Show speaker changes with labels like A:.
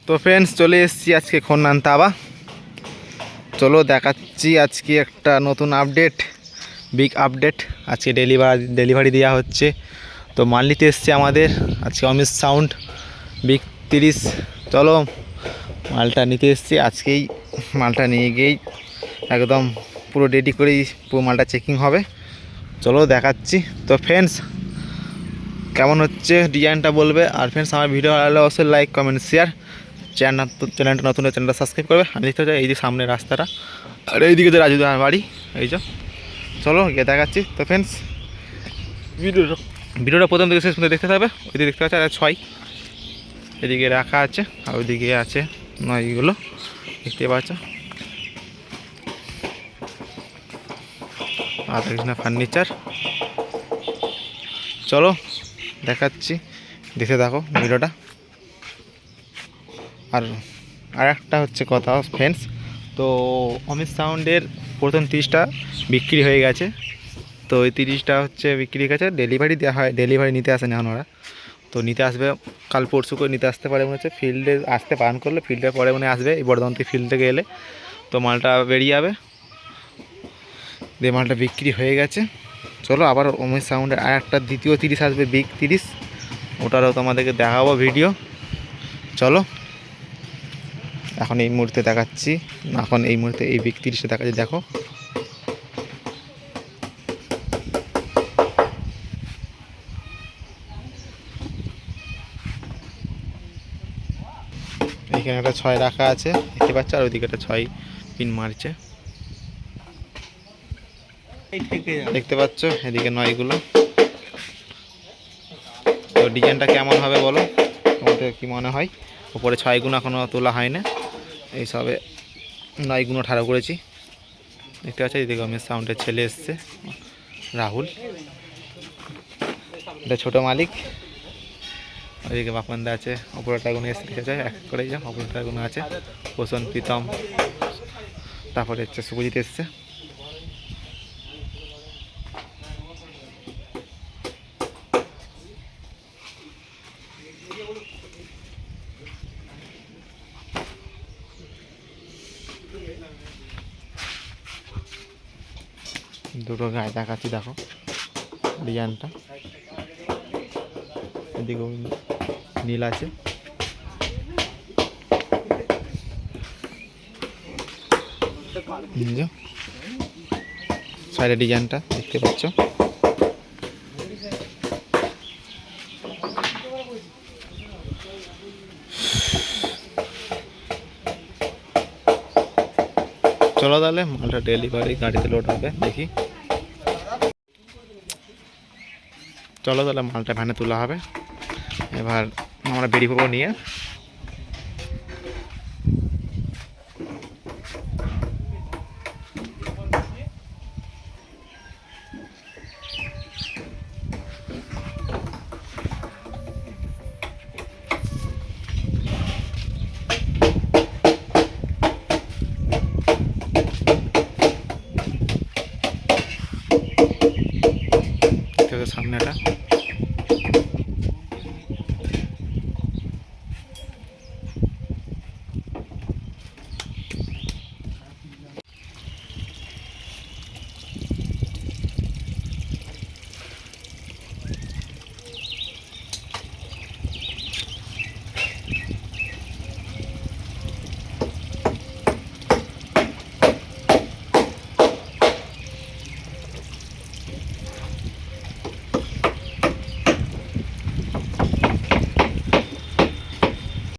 A: তো ফ্রেন্ডস চলে এসেছি আজকে খন্নান্তাবা। চলো দেখাচ্ছি আজকে একটা নতুন আপডেট, বিগ আপডেট। আজকে ডেলিভারি দেওয়া হচ্ছে। তো মাল নিতে এসছে আমাদের আজকে অমিত সাউন্ড বিগ 30। চলো মালটা নিতে এসছি, আজকেই মালটা নিয়ে গিয়েই একদম পুরো রেডি করেই পুরো মালটা চেকিং হবে। চলো দেখাচ্ছি। তো ফ্রেন্ডস কেমন হচ্ছে ডিজাইনটা বলবে। আর ফ্রেন্ডস আমার ভিডিও ভালো লাগলে অবশ্যই লাইক কমেন্ট শেয়ার, চ্যানেলটা নতুন চ্যানেলটা সাবস্ক্রাইব করবে। আমি দেখতে চাই এই যে সামনে রাস্তাটা, আর এইদিকে যে রাজুদার বাড়ি, এই যে চলো গিয়ে দেখাচ্ছি। তো ফ্রেন্ডস ভিডিওটা প্রথম থেকে শেষ পর্যন্ত দেখতে থাকবে। ওইদিকে দেখতে পাচ্ছি আর 6 এদিকে রাখা আছে, আর ওইদিকে আছে 9গুলো দেখতে পাচ্ছ। আর এখানে ফার্নিচার। চলো দেখাচ্ছি, দেখে থাকো ভিডিওটা। আর একটা হচ্ছে কথা ফ্রেন্ডস, তো অমিত সাউন্ডের প্রথম 30টা বিক্রি হয়ে গেছে। তো ওই 30টা হচ্ছে বিক্রি হয়ে গেছে, ডেলিভারি দেওয়া হয়, ডেলিভারি নিতে আসে না ওরা। তো নিতে আসবে কাল পরশু করে নিতে আসতে পারে মনে হচ্ছে। ফিল্ডে আসতে পান করলে ফিল্ডের পরে মনে আসবে, এই বর্ধমান থেকে ফিল্ড থেকে এলে তো মালটা বেরিয়ে যাবে। দিয়ে মালটা বিক্রি হয়ে গেছে। চলো আবার অমিত সাউন্ডের আর একটা দ্বিতীয় 30 আসবে, বিগ 30, ওটারও তোমাদেরকে দেখাবো ভিডিও। চলো এখন এই মুহূর্তে দেখাচ্ছি, এখন এই মুহূর্তে এই বিগ 30টা দেখাচ্ছি, দেখো। এখানে একটা 6 রাখা আছে দেখতে পাচ্ছ, আর ওইদিকে একটা 6 পিন মারছে দেখতে পাচ্ছ, এদিকে 9গুলো। তো ডিজাইনটা কেমন হবে বলো, তোমাদের কি মনে হয়? উপরে 6 এখনও তোলা হয় না, এই সবে 9 ঠাড়ো করেছি দেখতে পাচ্ছ। এদিকে অমিত সাউন্ডের ছেলে এসছে, রাহুল, এটা ছোটো মালিক। ওইদিকে বাপনদা আছে, অপরাটা গুলো এসে দেখে যায় এক করে, যা অপরাটা গুলো আছে, পোষণ, প্রীতম, তারপরে হচ্ছে শুভজিৎ এসছে। দুটো গায়ে দেখাচ্ছি, দেখো ডিজাইনটা। এদিকে নীল আছে, সাইডের ডিজাইনটা দেখতে পাচ্ছ। চলো তাহলে মালটা ডেলিভারি গাড়িতে লোড হবে, দেখি। চলো তাহলে মালটা ভ্যানে তোলা হবে, এবার আমরা বেরিয়ে পড়বো নিয়ে। সামনেটা